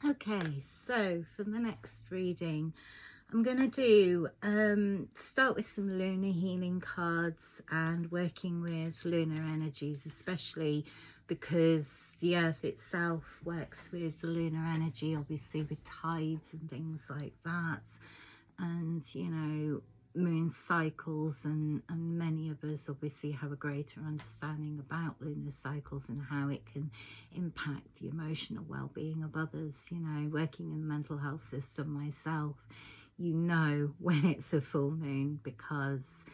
Okay, so for the next reading, I'm going to do start with some lunar healing cards and working with lunar energies, especially because the earth itself works with the lunar energy, obviously with tides and things like that, and you know, moon cycles, and many of us obviously have a greater understanding about lunar cycles and how it can impact the emotional well-being of others. You know, working in the mental health system myself, you know when it's a full moon, because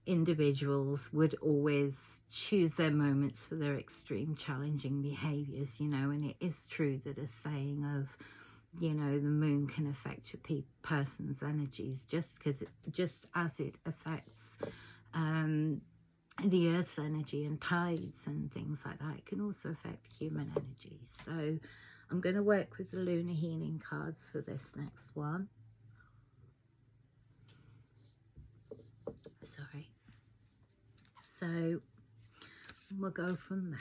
individuals would always choose their moments for their extreme challenging behaviors, you know. And it is true that a saying of, you know, the moon can affect your person's energies just as it affects the earth's energy and tides and things like that. It can also affect human energy. So I'm going to work with the lunar healing cards for this next one. Sorry. So we'll go from there.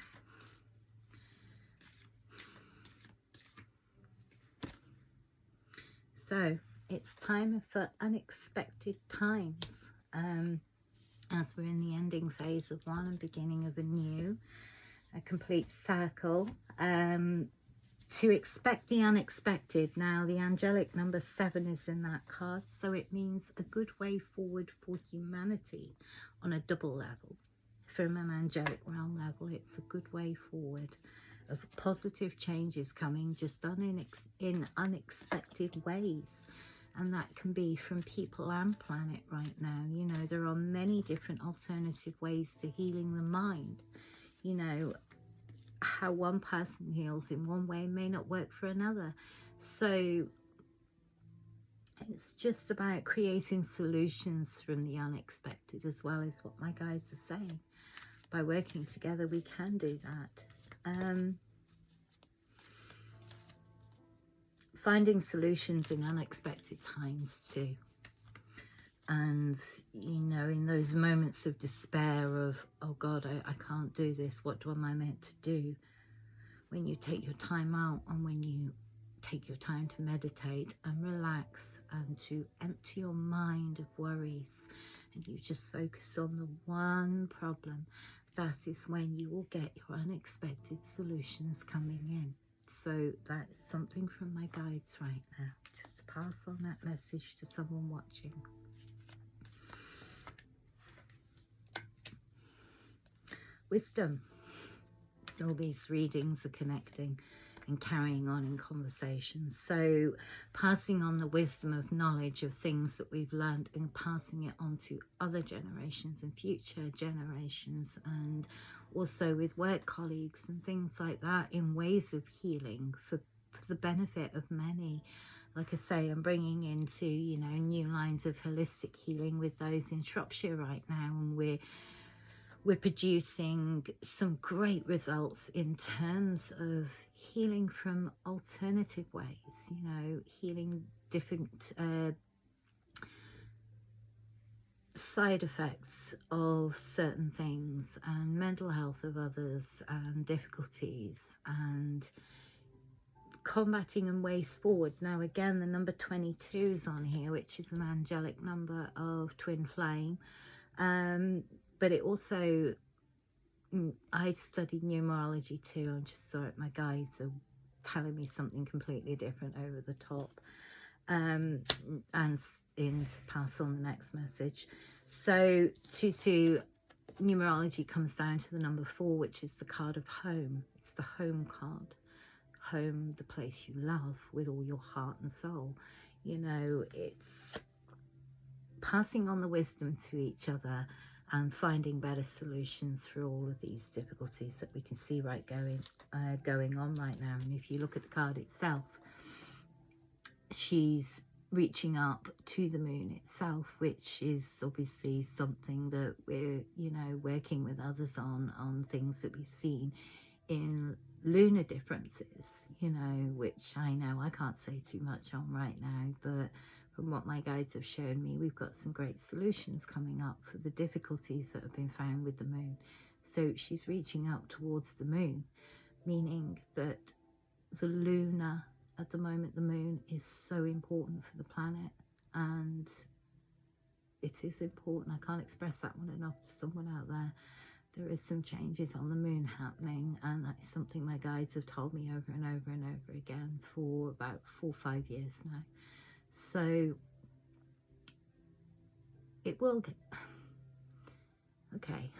So it's time for unexpected times. As we're in the ending phase of one and beginning of a new, a complete circle. To expect the unexpected. Now the angelic number 7 is in that card, so it means a good way forward for humanity on a double level. From an angelic realm level, it's a good way forward of positive changes coming just in unexpected ways. And that can be from people and planet right now. You know, there are many different alternative ways to healing the mind. You know, how one person heals in one way may not work for another. So it's just about creating solutions from the unexpected, as well as what my guides are saying. By working together, we can do that. Finding solutions in unexpected times too. And, you know, in those moments of despair of, oh God, I can't do this, what am I meant to do? When you take your time out and when you take your time to meditate and relax and to empty your mind of worries, and you just focus on the one problem, that is when you will get your unexpected solutions coming in. So that's something from my guides right now, just to pass on that message to someone watching. Wisdom. All these readings are connecting and carrying on in conversations. So passing on the wisdom of knowledge of things that we've learned and passing it on to other generations and future generations, and also with work colleagues and things like that, in ways of healing for the benefit of many. Like I say, I'm bringing into, you know, new lines of holistic healing with those in Shropshire right now, and we're producing some great results in terms of healing from alternative ways, you know, healing different side effects of certain things and mental health of others and difficulties, and combating and ways forward. Now again, the number 22 is on here, which is an angelic number of twin flame. But it also, I studied numerology too. I'm just sorry, my guides are telling me something completely different over the top. And to pass on the next message. So numerology comes down to the number 4, which is the card of home. It's the home card. Home, the place you love with all your heart and soul. You know, it's passing on the wisdom to each other and finding better solutions for all of these difficulties that we can see going on right now. And if you look at the card itself, she's reaching up to the moon itself, which is obviously something that we're, you know, working with others on things that we've seen in lunar differences, you know, which I know I can't say too much on right now, but from what my guides have shown me, we've got some great solutions coming up for the difficulties that have been found with the moon. So she's reaching up towards the moon, meaning that the lunar at the moment. The moon is so important for the planet, and it is important. I can't express that one enough to someone out there. There is some changes on the moon happening, and that is something my guides have told me over and over and over again for about 4 or 5 years now. So it will get okay.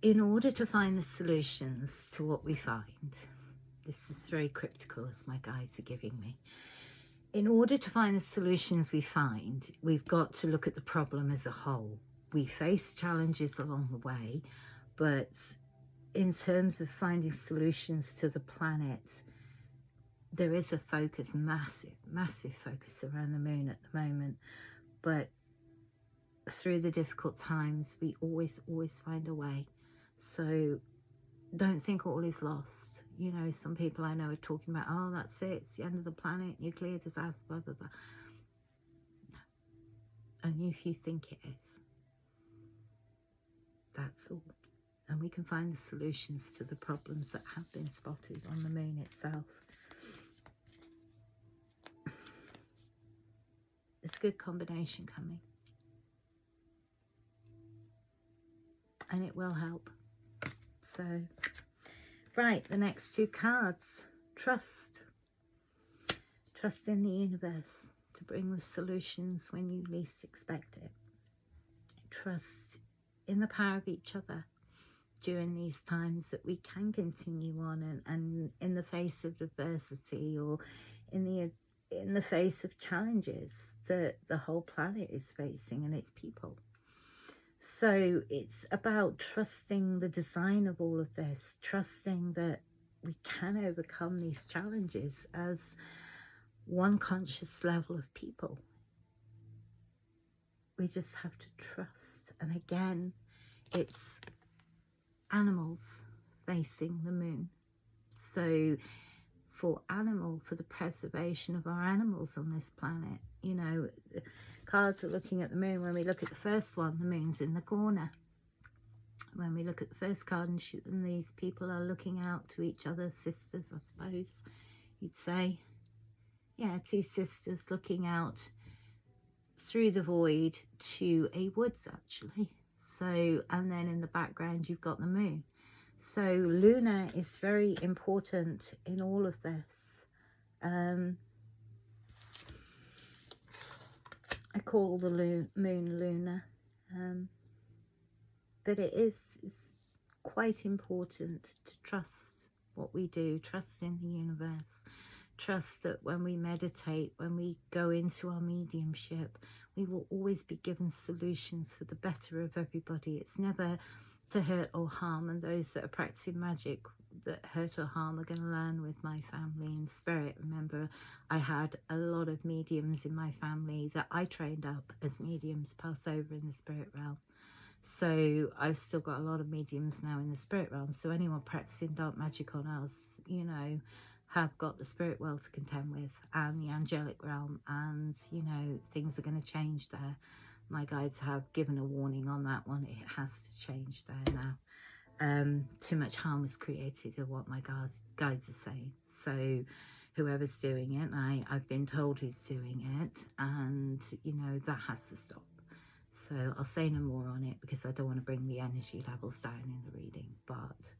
In order to find the solutions to what we find, this is very cryptical as my guides are giving me. In order to find the solutions we find, we've got to look at the problem as a whole. We face challenges along the way, but in terms of finding solutions to the planet, there is a focus, massive focus around the moon at the moment. But through the difficult times, we always find a way. So don't think all is lost. You know, some people I know are talking about, oh, that's it, it's the end of the planet, nuclear disaster, blah, blah, blah. No. Only if you think it is. That's all. And we can find the solutions to the problems that have been spotted on the moon itself. There's a good combination coming. And it will help. So, right, the next 2 cards. Trust. Trust in the universe to bring the solutions when you least expect it. Trust in the power of each other during these times, that we can continue on, and in the face of adversity, or in the face of challenges that the whole planet is facing and its people. So it's about trusting the design of all of this, trusting that we can overcome these challenges as one conscious level of people. We just have to trust. And again, it's animals facing the moon. So for the preservation of our animals on this planet, you know, the cards are looking at the moon. When we look at the first one, the moon's in the corner. When we look at the first card, and these people are looking out to each other, sisters, I suppose you'd say. Yeah, 2 sisters looking out through the void to a woods, actually. So, and then in the background you've got the moon. So lunar is very important in all of this. I call the moon lunar, but it's quite important to trust what we do, trust in the universe, trust that when we meditate, when we go into our mediumship, we will always be given solutions for the better of everybody. It's never to hurt or harm, and those that are practicing magic that hurt or harm are going to learn with my family in spirit. Remember, I had a lot of mediums in my family that I trained up as mediums pass over in the spirit realm. So I've still got a lot of mediums now in the spirit realm. So anyone practicing dark magic on us, you know, have got the spirit world to contend with, and the angelic realm, and you know, things are going to change there. My guides have given a warning on that one. It has to change there now. Too much harm was created, of what my guides are saying. So whoever's doing it, I've been told who's doing it, and you know, that has to stop. So I'll say no more on it, because I don't want to bring the energy levels down in the reading. But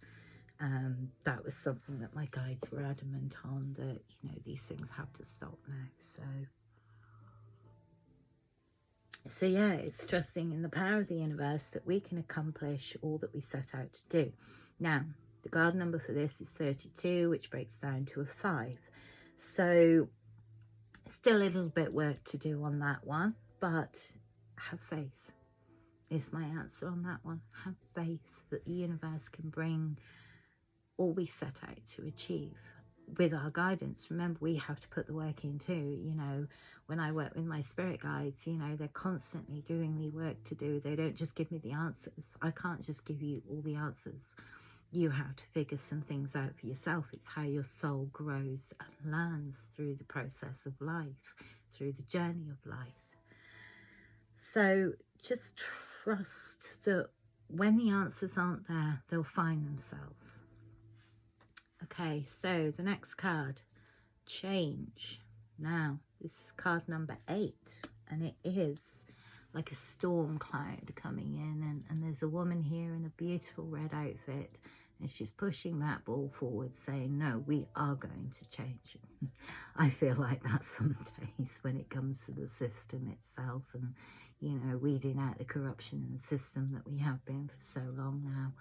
that was something that my guides were adamant on, that you know, these things have to stop now. So yeah, it's trusting in the power of the universe that we can accomplish all that we set out to do. Now, the card number for this is 32, which breaks down to a 5. So still a little bit work to do on that one, but have faith is my answer on that one. Have faith that the universe can bring all we set out to achieve with our guidance. Remember, we have to put the work in too. You know, when I work with my spirit guides, you know, they're constantly giving me work to do. They don't just give me the answers. I can't just give you all the answers. You have to figure some things out for yourself. It's how your soul grows and learns through the process of life, through the journey of life. So just trust that when the answers aren't there, they'll find themselves. Okay, so the next card, change. Now, this is card number 8, and it is like a storm cloud coming in, and there's a woman here in a beautiful red outfit, and she's pushing that ball forward saying, no, we are going to change. I feel like that some days when it comes to the system itself, and, you know, weeding out the corruption in the system that we have been for so long now.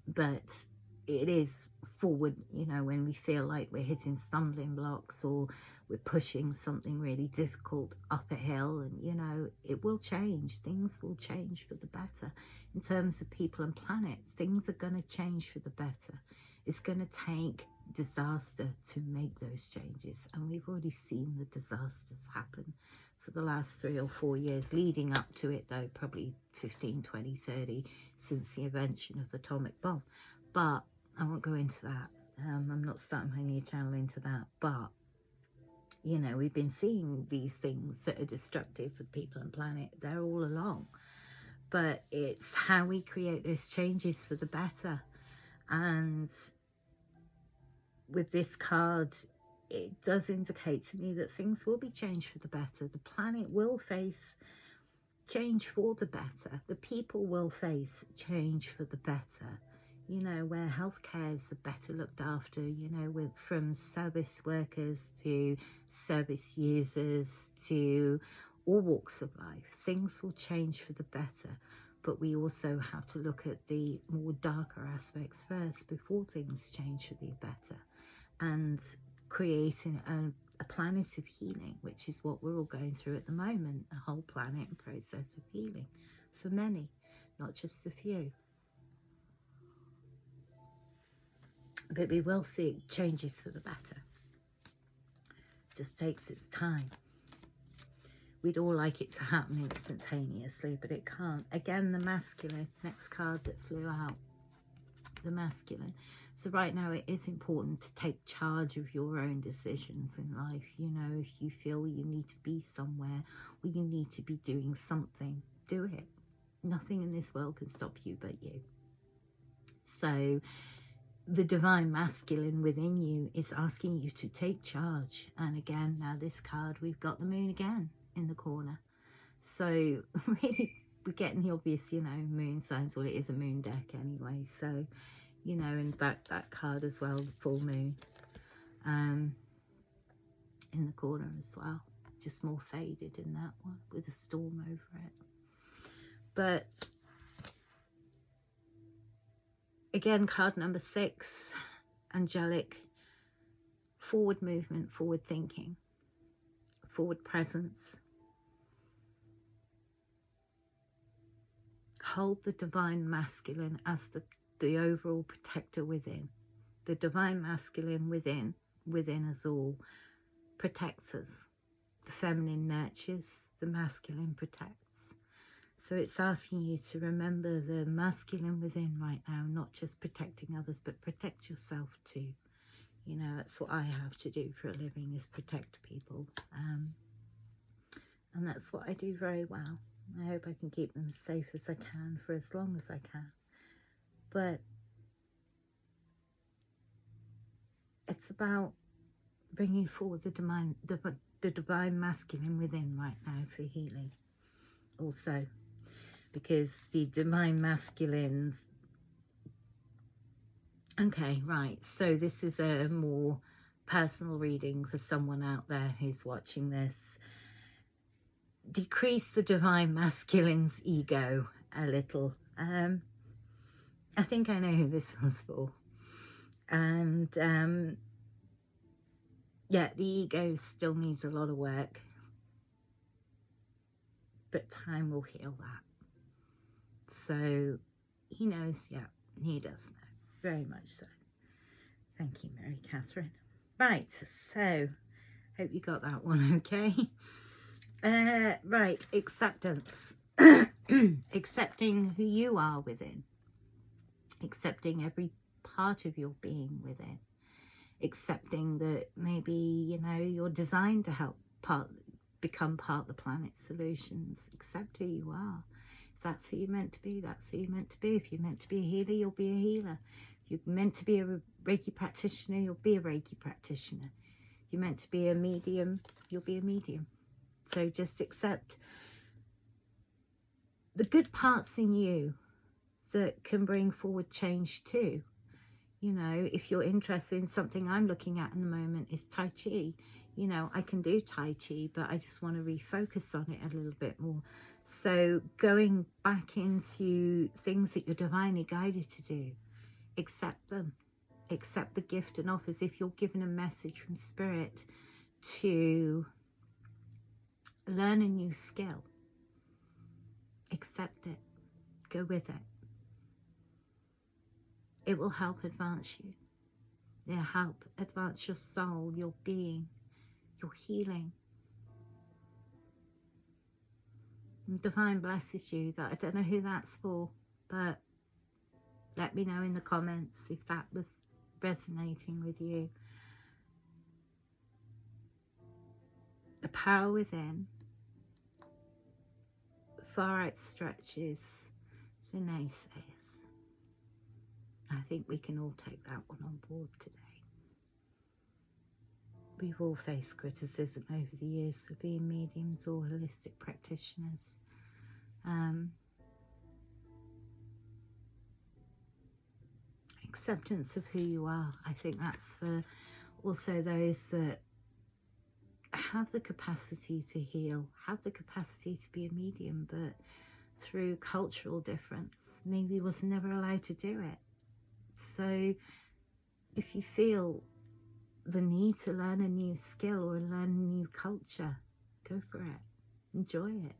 But it is forward, you know, when we feel like we're hitting stumbling blocks or we're pushing something really difficult up a hill, and, you know, it will change. Things will change for the better. In terms of people and planet, things are going to change for the better. It's going to take disaster to make those changes, and we've already seen the disasters happen for the last 3 or 4 years leading up to it, though probably 15, 20, 30 since the invention of the atomic bomb. But I won't go into that. I'm not starting my new channel into that. But, you know, we've been seeing these things that are destructive for people and planet. They're all along. But it's how we create those changes for the better. And with this card, it does indicate to me that things will be changed for the better. The planet will face change for the better. The people will face change for the better. You know, where healthcare is better looked after, you know, from service workers to service users to all walks of life. Things will change for the better. But we also have to look at the more darker aspects first before things change for the better. And creating a planet of healing, which is what we're all going through at the moment, a whole planet and process of healing for many, not just a few. But we will see changes for the better. It just takes its time. We'd all like it to happen instantaneously, but it can't. Again, the masculine, next card that flew out, the masculine. So right now it is important to take charge of your own decisions in life. You know, if you feel you need to be somewhere or you need to be doing something, do it. Nothing in this world can stop you but you. So the divine masculine within you is asking you to take charge. And again, now this card, we've got the moon again in the corner. So really, we're getting the obvious, you know, moon signs. Well, it is a moon deck anyway. So, you know, and that card as well, the full moon in the corner as well. Just more faded in that one with a storm over it. But again, card number 6, angelic, forward movement, forward thinking, forward presence. Hold the divine masculine as the overall protector within. The divine masculine within us all protects us. The feminine nurtures, the masculine protects. So it's asking you to remember the masculine within right now, not just protecting others, but protect yourself too. You know, that's what I have to do for a living, is protect people. And that's what I do very well. I hope I can keep them as safe as I can for as long as I can. But it's about bringing forward the divine masculine within right now for healing. Also, because the divine masculines... Okay, right. So this is a more personal reading for someone out there who's watching this. Decrease the divine masculine's ego a little. I think I know who this one's for. And yeah, the ego still needs a lot of work, but time will heal that. So he knows, yeah, he does know, very much so. Thank you, Mary Catherine. Right, so hope you got that one okay. Right, acceptance. Accepting who you are within. Accepting every part of your being within. Accepting that maybe, you know, you're designed to help become part of the planet's solutions. Accept who you are. If that's who you're meant to be, that's who you're meant to be. If you're meant to be a healer, you'll be a healer. If You're meant to be a Reiki practitioner, you'll be a Reiki practitioner. You're meant to be a medium, you'll be a medium. So just accept the good parts in you that can bring forward change too. You know, if you're interested in something I'm looking at in the moment is Tai Chi. You know, I can do Tai Chi, but I just want to refocus on it a little bit more. So going back into things that you're divinely guided to do, accept them. Accept the gift and offers. If you're given a message from Spirit to learn a new skill, accept it. Go with it. It will help advance you. It'll help advance your soul, your being, your healing. And Divine blesses you. That I don't know who that's for, but let me know in the comments if that was resonating with you. The power within far outstretches the naysayers. I think we can all take that one on board today. We've all faced criticism over the years for being mediums or holistic practitioners. Acceptance of who you are. I think that's for also those that have the capacity to heal, have the capacity to be a medium, but through cultural difference, maybe was never allowed to do it. So if you feel the need to learn a new skill or learn a new culture, go for it. Enjoy it.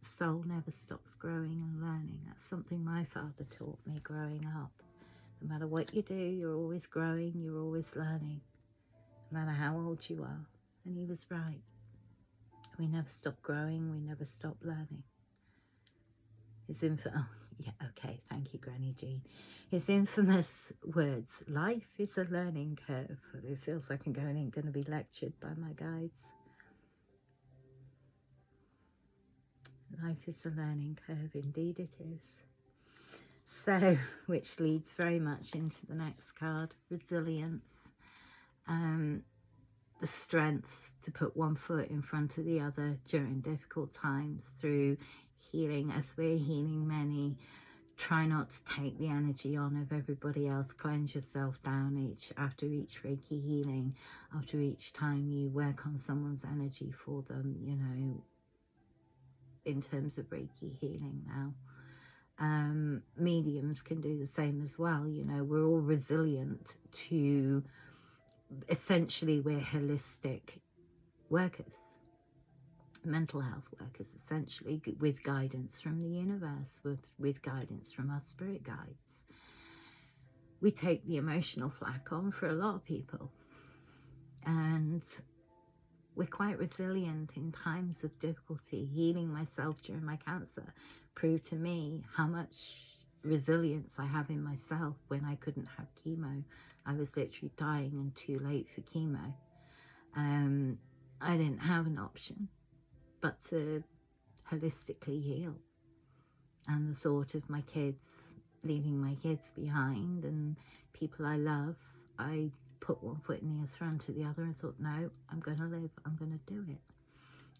The soul never stops growing and learning. That's something my father taught me growing up. No matter what you do, you're always growing, you're always learning, no matter how old you are. And he was right. We never stop growing, we never stop learning. Thank you, Granny Jean. His infamous words, life is a learning curve. It feels like I'm going to be lectured by my guides. Life is a learning curve, indeed it is. So, which leads very much into the next card, resilience. The strength to put one foot in front of the other during difficult times through healing. As we're healing many, try not to take the energy on of everybody else. Cleanse yourself down after each Reiki healing, after each time you work on someone's energy for them, you know, in terms of Reiki healing now. Mediums can do the same as well. You know, we're all resilient to, essentially we're holistic workers, mental health workers, essentially, with guidance from the universe, with guidance from our spirit guides. We take the emotional flak on for a lot of people, and we're quite resilient in times of difficulty. Healing myself during my cancer proved to me how much resilience I have in myself. When I couldn't have chemo, I was literally dying and too late for chemo. I didn't have an option but to holistically heal. And the thought of my kids, leaving my kids behind and people I love, I put one foot in the front of the other and thought, no, I'm going to live, I'm going to do it.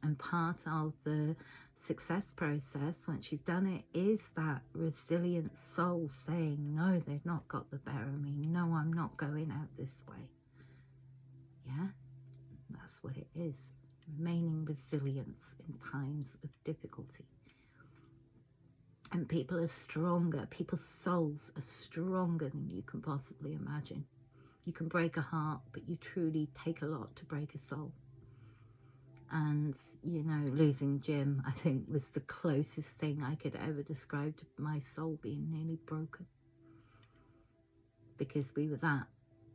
And part of the success process, once you've done it, is that resilient soul saying, no, they've not got the better of me. No, I'm not going out this way. Yeah, that's what it is. Remaining resilience in times of difficulty. And people are stronger. People's souls are stronger than you can possibly imagine. You can break a heart, but you truly take a lot to break a soul. And, you know, losing Jim, I think, was the closest thing I could ever describe to my soul being nearly broken. Because we were that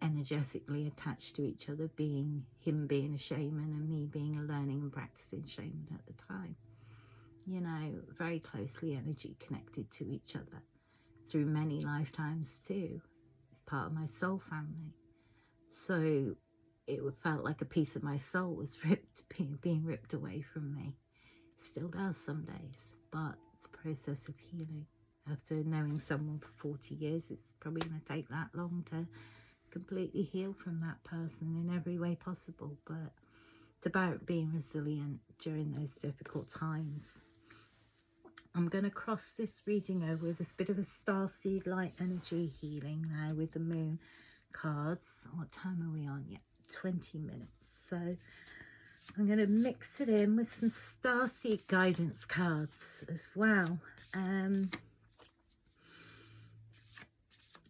energetically attached to each other, him being a shaman and me being a learning and practicing shaman at the time. You know, very closely energy connected to each other through many lifetimes too. It's part of my soul family. So it felt like a piece of my soul was being ripped away from me. It still does some days, but it's a process of healing After knowing someone for 40 years, it's probably going to take that long to completely heal from that person in every way possible. But it's about being resilient during those difficult times. I'm going to cross this reading over with a bit of a Starseed light energy healing now with the moon cards. What time are we on? Yeah, 20 minutes. So I'm going to mix it in with some Starseed guidance cards as well.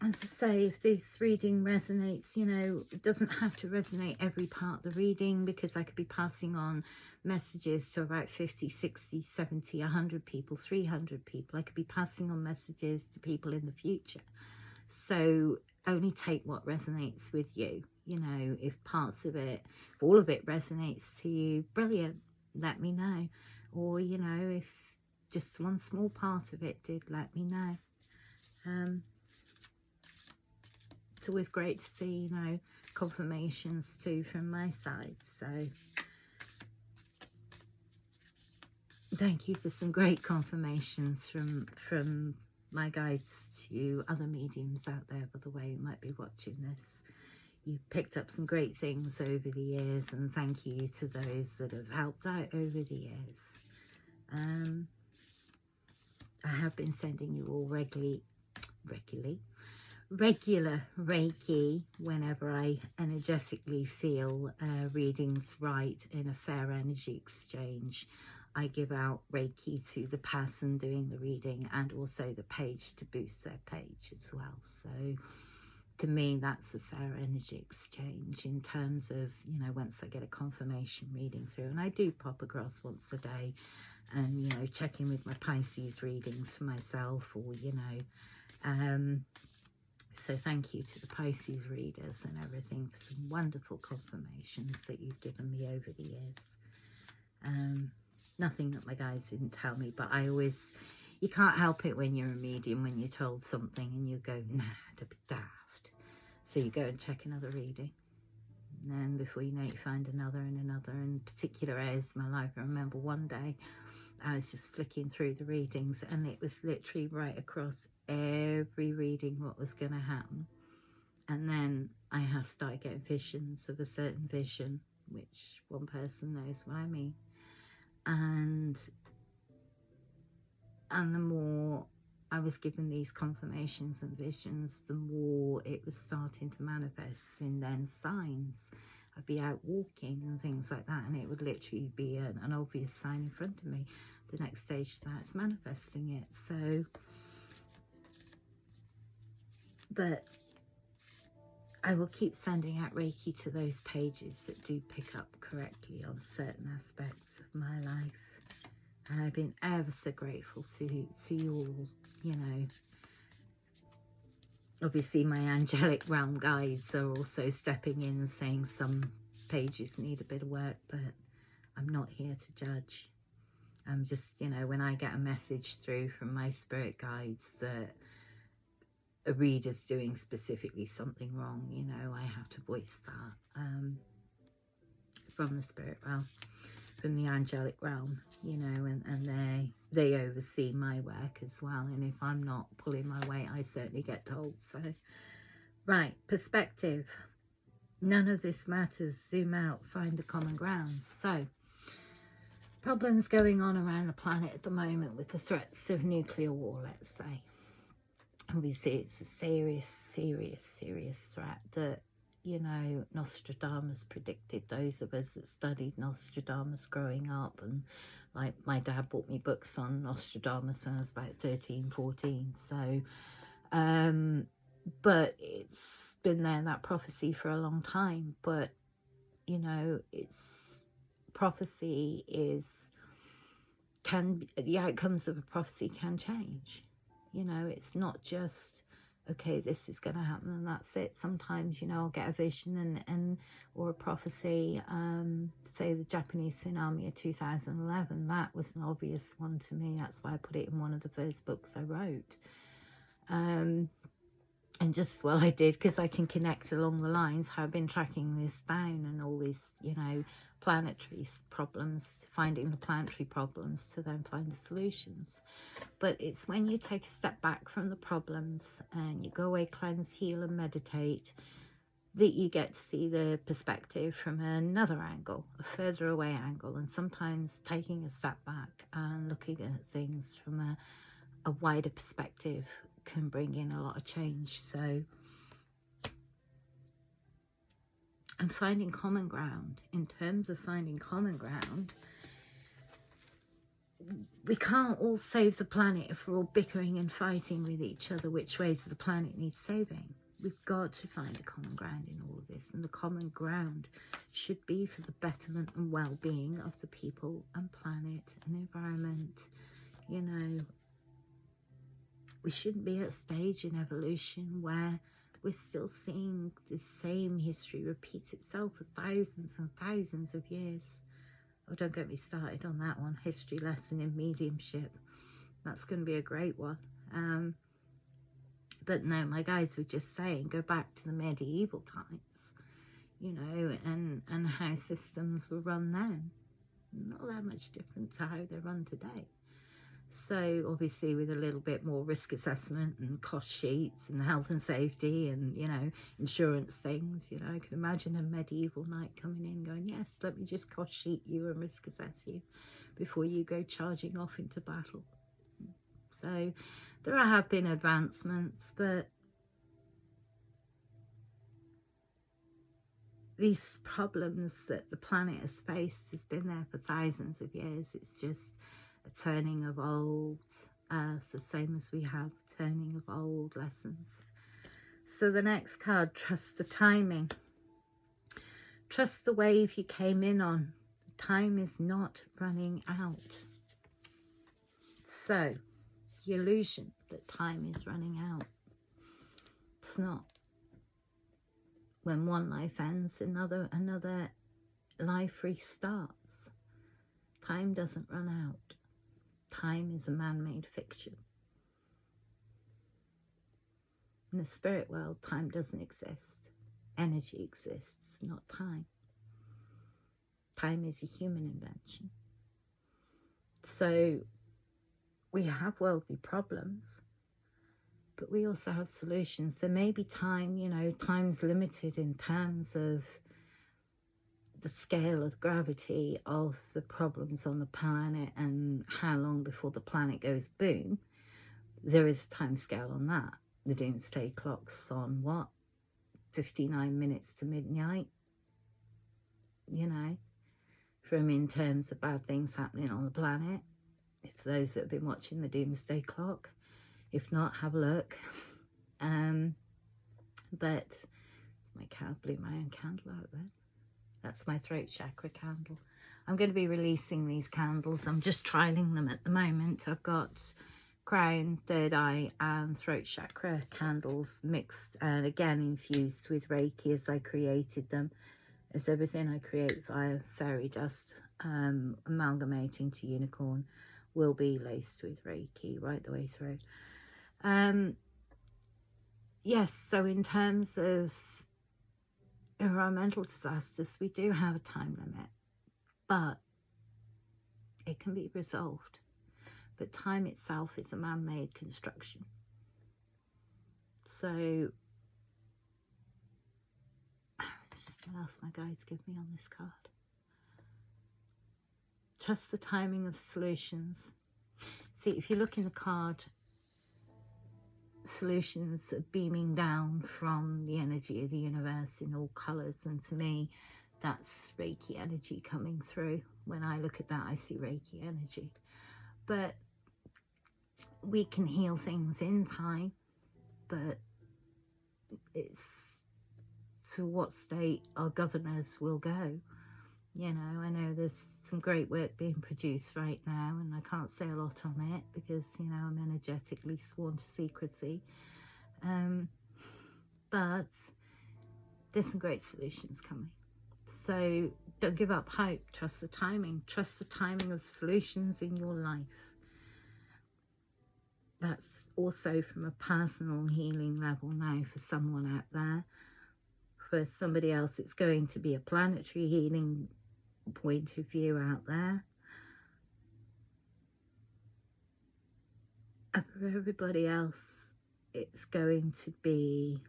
As I say, if this reading resonates, you know, it doesn't have to resonate every part of the reading, because I could be passing on messages to about 50, 60, 70, 100 people, 300 people. I could be passing on messages to people in the future. So only take what resonates with you. You know, if parts of it, if all of it resonates to you, brilliant, let me know. Or, you know, if just one small part of it did, let me know. It's always great to see, you know, confirmations too from my side. So thank you for some great confirmations from my guides to other mediums out there, by the way, who might be watching this. You picked up some great things over the years, and thank you to those that have helped out over the years. I have been sending you all regular Reiki whenever I energetically feel readings right in a fair energy exchange. I give out Reiki to the person doing the reading and also the page to boost their page as well. So to me, that's a fair energy exchange in terms of, you know, once I get a confirmation reading through. And I do pop across once a day and, you know, check in with my Pisces readings for myself, or, you know, so thank you to the Pisces readers and everything for some wonderful confirmations that you've given me over the years. Nothing that my guys didn't tell me, but I always, you can't help it when you're a medium, when you're told something and you go, nah, that'd be daft. So you go and check another reading. And then before you know it, you find another and another. In particular areas of my life, I remember one day I was just flicking through the readings and it was literally right across every reading what was going to happen. And then I have started getting visions of a certain vision, which one person knows what I mean. And the more I was given these confirmations and visions, the more it was starting to manifest in then signs. I'd be out walking and things like that, and it would literally be an obvious sign in front of me. The next stage of that is manifesting it. So, but I will keep sending out Reiki to those pages that do pick up correctly on certain aspects of my life. And I've been ever so grateful to you all, you know. Obviously, my angelic realm guides are also stepping in and saying some pages need a bit of work, but I'm not here to judge. I'm just, you know, when I get a message through from my spirit guides that a reader's doing specifically something wrong, you know, I have to voice that from the spirit realm, from the angelic realm, you know, and they oversee my work as well. And if I'm not pulling my weight, I certainly get told so. Right, perspective. None of this matters. Zoom out, find the common ground. So, problems going on around the planet at the moment with the threats of nuclear war, let's say. Obviously, it's a serious threat that, you know, Nostradamus predicted. Those of us that studied Nostradamus growing up, and like my dad bought me books on Nostradamus when I was about 13, 14. So, but it's been there, that prophecy, for a long time. But, you know, it's prophecy the outcomes of a prophecy can change. You know, it's not just, okay, this is going to happen and that's it. Sometimes, you know, I'll get a vision or a prophecy, say the Japanese tsunami of 2011. That was an obvious one to me. That's why I put it in one of the first books I wrote. And just, well, I did, because I can connect along the lines how I've been tracking this down, and all these, you know, planetary problems, finding the planetary problems to then find the solutions. But it's when you take a step back from the problems and you go away, cleanse, heal and meditate, that you get to see the perspective from another angle, a further away angle. And sometimes taking a step back and looking at things from a wider perspective can bring in a lot of change. So I'm finding common ground. In terms of finding common ground, we can't all save the planet if we're all bickering and fighting with each other which ways the planet needs saving. We've got to find a common ground in all of this, and the common ground should be for the betterment and well-being of the people and planet and environment. You know, we shouldn't be at a stage in evolution where we're still seeing the same history repeat itself for thousands and thousands of years. Oh, don't get me started on that one. History lesson in mediumship. That's going to be a great one. But no, my guides were just saying, go back to the medieval times, you know, and how systems were run then. Not that much different to how they're run today. So obviously with a little bit more risk assessment and cost sheets and health and safety and, you know, insurance things. You know, I can imagine a medieval knight coming in going, yes, let me just cost sheet you and risk assess you before you go charging off into battle. So there have been advancements, but these problems that the planet has faced has been there for thousands of years. It's just a turning of old earth, the same as we have turning of old lessons. So the next card, trust the timing. Trust the wave you came in on. Time is not running out. So the illusion that time is running out, it's not. When one life ends, another life restarts. Time doesn't run out. Time is a man-made fiction. In the spirit world, time doesn't exist. Energy exists, not time. Time is a human invention. So we have worldly problems, but we also have solutions. There may be time, you know, time's limited in terms of the scale of gravity of the problems on the planet and how long before the planet goes boom. There is a time scale on that. The doomsday clock's on what? 59 minutes to midnight, you know, from in terms of bad things happening on the planet. If those that have been watching the doomsday clock, if not, have a look. But it's my cow blew my own candle out there. That's my throat chakra candle. I'm going to be releasing these candles. I'm just trialing them at the moment. I've got crown, third eye and throat chakra candles mixed and again infused with Reiki as I created them. As everything I create via fairy dust, amalgamating to unicorn, will be laced with Reiki right the way through. Yes, so in terms of environmental disasters, we do have a time limit, but it can be resolved. But time itself is a man-made construction. So, what else my guides give me on this card? Trust the timing of solutions. See, if you look in the card, solutions are beaming down from the energy of the universe in all colours, and to me that's Reiki energy coming through. When I look at that, I see Reiki energy. But we can heal things in time, but it's to what state our governors will go. You know, I know there's some great work being produced right now, and I can't say a lot on it because, you know, I'm energetically sworn to secrecy. But there's some great solutions coming. So don't give up hope. Trust the timing. Trust the timing of solutions in your life. That's also from a personal healing level now for someone out there. For somebody else, it's going to be a planetary healing point of view out there. And for everybody else, it's going to be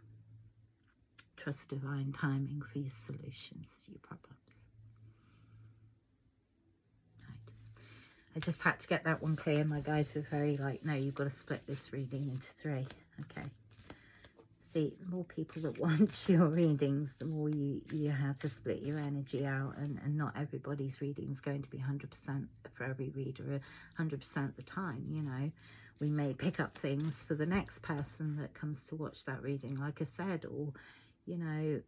trust divine timing for your solutions to your problems. Right. I just had to get that one clear. My guys were very like, no, you've got to split this reading into 3. Okay. See, the more people that want your readings, the more you have to split your energy out, and not everybody's reading is going to be 100% for every reader 100% of the time, you know. We may pick up things for the next person that comes to watch that reading, like I said, or, you know,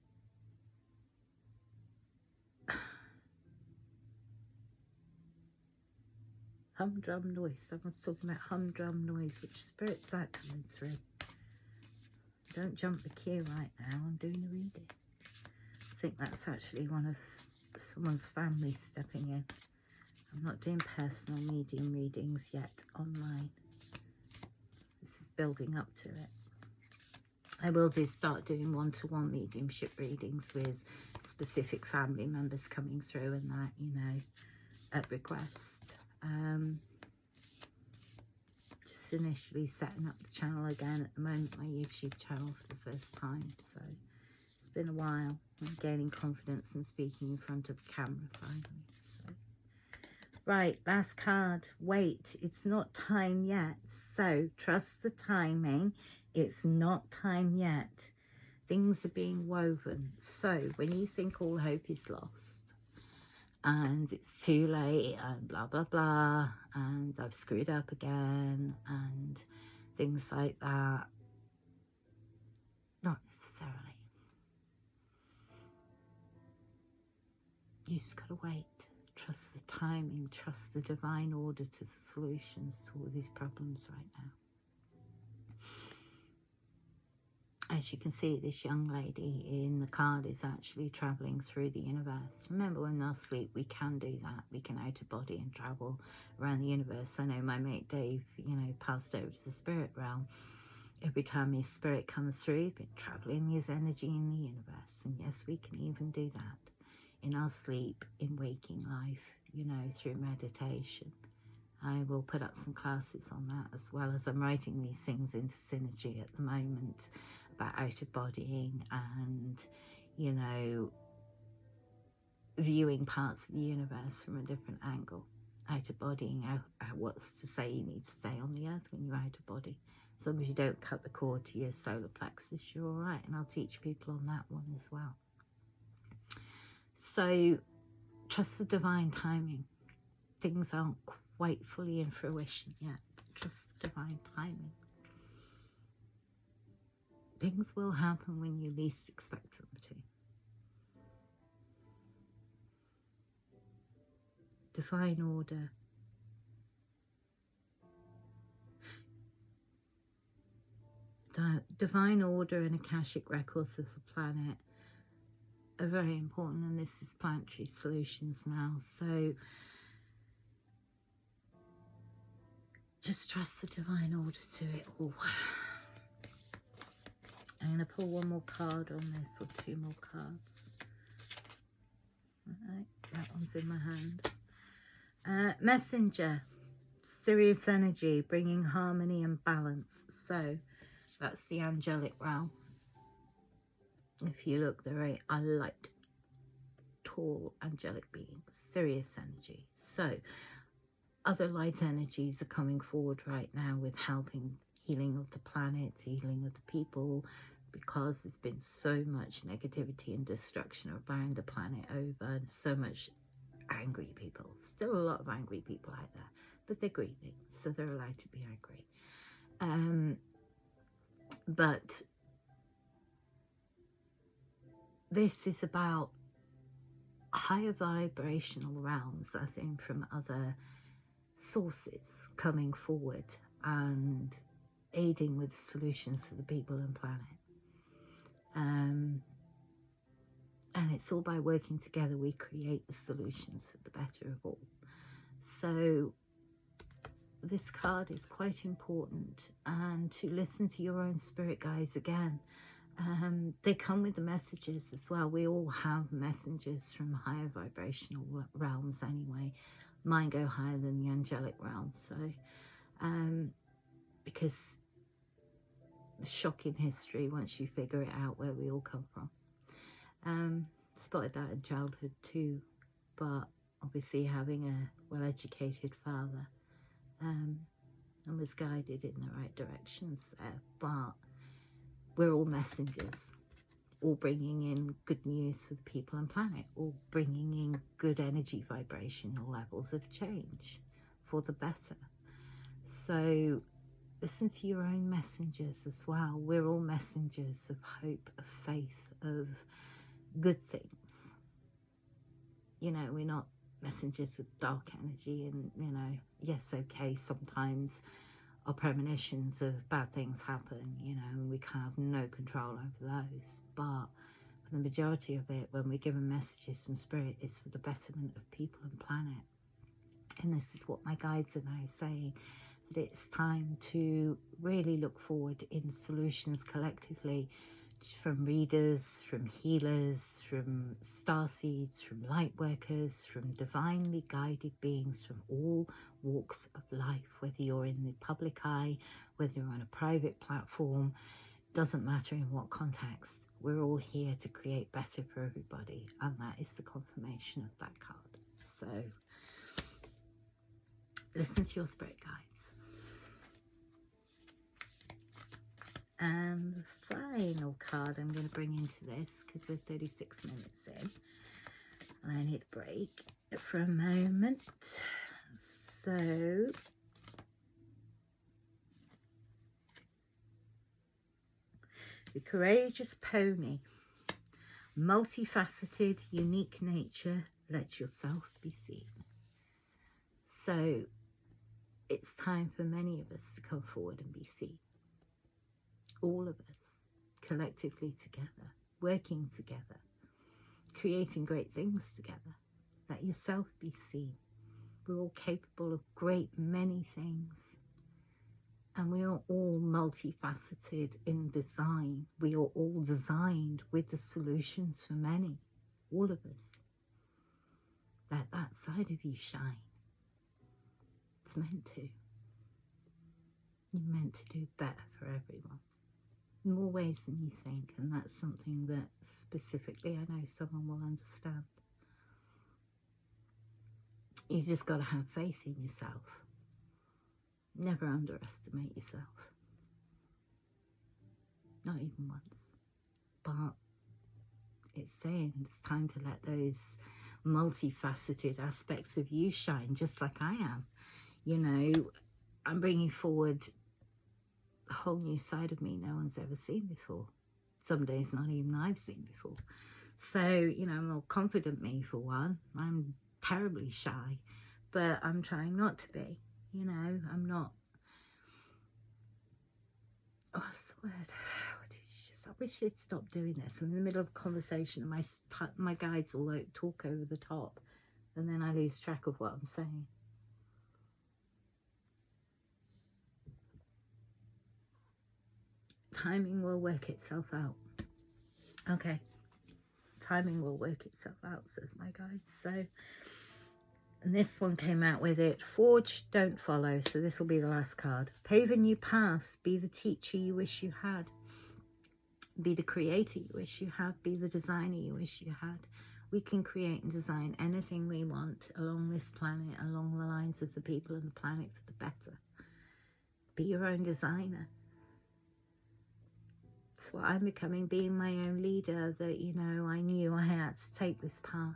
humdrum noise. Someone's talking about humdrum noise. Which spirit's that coming through? Don't jump the queue right now. I'm doing the reading. I think that's actually one of someone's family stepping in. I'm not doing personal medium readings yet online. This is building up to it. I will start doing one-to-one mediumship readings with specific family members coming through and that, you know, at request. Just initially setting up the channel again at the moment, my YouTube channel for the first time, so it's been a while. I'm gaining confidence in speaking in front of the camera finally. So right, last card. Wait, it's not time yet. So trust the timing. It's not time yet. Things are being woven. So when you think all hope is lost and it's too late and blah blah blah and I've screwed up again and things like that, not necessarily. You just gotta wait. Trust the timing, trust the divine order to the solutions to all these problems right now. As you can see, this young lady in the card is actually traveling through the universe. Remember, when we're asleep, we can do that. We can out of body and travel around the universe. I know my mate Dave, you know, passed over to the spirit realm. Every time his spirit comes through, he's been traveling his energy in the universe. And yes, we can even do that in our sleep, in waking life, you know, through meditation. I will put up some classes on that, as well as I'm writing these things into synergy at the moment about out of bodying and, you know, viewing parts of the universe from a different angle. Out of bodying, what's to say you need to stay on the earth when you're out of body. As long as you don't cut the cord to your solar plexus, you're all right. And I'll teach people on that one as well. So trust the divine timing. Things aren't quite fully in fruition yet. Trust the divine timing. Things will happen when you least expect them to. Divine order. Divine order and Akashic records of the planet are very important, and this is planetary solutions now. So just trust the divine order to it all. I'm going to pull one more card on this, or 2 more cards. All right, that one's in my hand. Messenger, Sirius energy, bringing harmony and balance. So that's the angelic realm. If you look, they're very light, tall, angelic beings, Sirius energy. So other light energies are coming forward right now with helping healing of the planet, healing of the people, because there's been so much negativity and destruction around the planet over, and so much angry people. Still a lot of angry people out there, but they're grieving, so they're allowed to be angry. But this is about higher vibrational realms, as in from other sources, coming forward and aiding with solutions to the people and planet. And it's all by working together we create the solutions for the better of all. So this card is quite important, and to listen to your own spirit guides again. They come with the messages as well. We all have messengers from higher vibrational realms anyway. Mine go higher than the angelic realm, so because the shock in history, once you figure it out where we all come from. Spotted that in childhood too, but obviously having a well-educated father, and was guided in the right directions there. But we're all messengers, all bringing in good news for the people and planet, all bringing in good energy vibrational levels of change for the better. So listen to your own messengers as well. We're all messengers of hope, of faith, of good things. You know, we're not messengers of dark energy, and, you know, yes, okay, sometimes our premonitions of bad things happen, you know, and we can have no control over those. But for the majority of it, when we're given messages from spirit, it's for the betterment of people and planet. And this is what my guides are now saying, that it's time to really look forward in solutions collectively, from readers, from healers, from starseeds, from lightworkers, from divinely guided beings from all walks of life, whether you're in the public eye, whether you're on a private platform, doesn't matter in what context. We're all here to create better for everybody, and that is the confirmation of that card. So listen to your spirit guides. And the final card I'm going to bring into this, because we're 36 minutes in and I need a break for a moment. So the courageous pony, multifaceted, unique nature, let yourself be seen. So it's time for many of us to come forward and be seen. All of us, collectively together, working together, creating great things together. Let yourself be seen. We're all capable of great many things. And we are all multifaceted in design. We are all designed with the solutions for many. All of us. Let that side of you shine. It's meant to. You're meant to do better for everyone. In more ways than you think, and that's something that specifically I know someone will understand. You just got to have faith in yourself. Never underestimate yourself. Not even once. But it's saying it's time to let those multifaceted aspects of you shine, just like I am. You know, I'm bringing forward a whole new side of me no one's ever seen before. Some days not even I've seen before. So, you know, I'm more confident me for one. I'm terribly shy, but I'm trying not to be. You know, I'm not. Oh, what's the word? What did you just? I wish you'd stop doing this. I'm in the middle of a conversation and my guides will talk over the top, and then I lose track of what I'm saying. Timing will work itself out. Okay. Timing will work itself out, says my guide. So, and this one came out with it. Forge, don't follow. So this will be the last card. Pave a new path. Be the teacher you wish you had. Be the creator you wish you had. Be the designer you wish you had. We can create and design anything we want along this planet, along the lines of the people and the planet for the better. Be your own designer. That's what I'm becoming, being my own leader, that, you know, I knew I had to take this path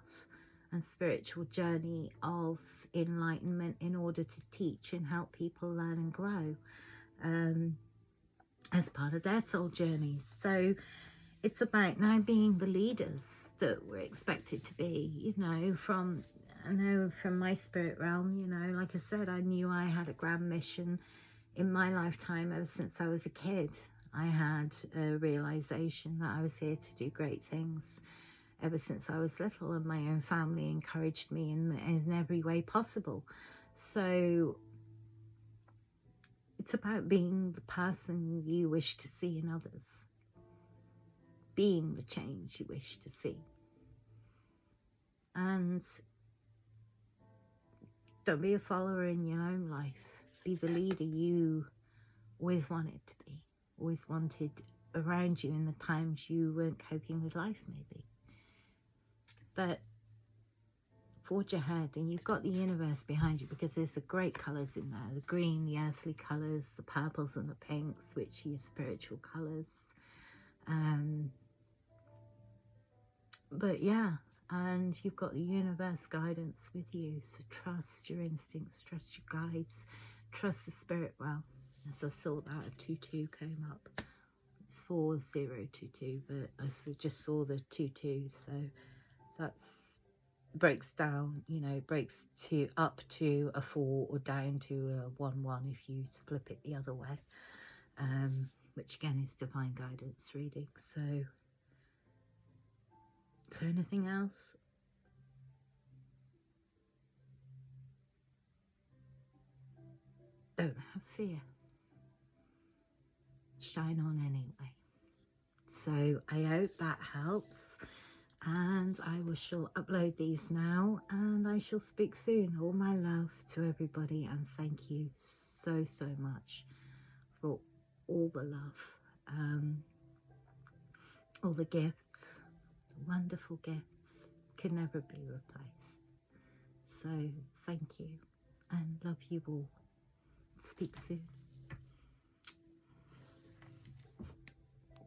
and spiritual journey of enlightenment in order to teach and help people learn and grow as part of their soul journeys. So it's about now being the leaders that we're expected to be, you know, from my spirit realm. You know, like I said, I knew I had a grand mission in my lifetime ever since I was a kid. I had a realization that I was here to do great things ever since I was little, and my own family encouraged me in every way possible. So It's about being the person you wish to see in others, being the change you wish to see. And don't be a follower in your own life. Be the leader you always wanted to be, always wanted around you in the times you weren't coping with life, maybe. But forge ahead, and you've got the universe behind you, because there's the great colours in there, the green, the earthly colours, the purples and the pinks, which are your spiritual colours. But yeah, and you've got the universe guidance with you, so trust your instincts, trust your guides, trust the spirit realm. As I saw that a 2-2 came up, it's 4022, but I just saw the 2-2, so that's breaks down, you know, breaks to up to a 4 or down to a 1-1 if you flip it the other way, which again is divine guidance reading. So anything else? Don't have fear. Shine on anyway. So I hope that helps, and I shall upload these now, and I shall speak soon. All my love to everybody, and thank you so much for all the love, all the gifts, wonderful gifts, can never be replaced. So thank you, and love you all. Speak soon.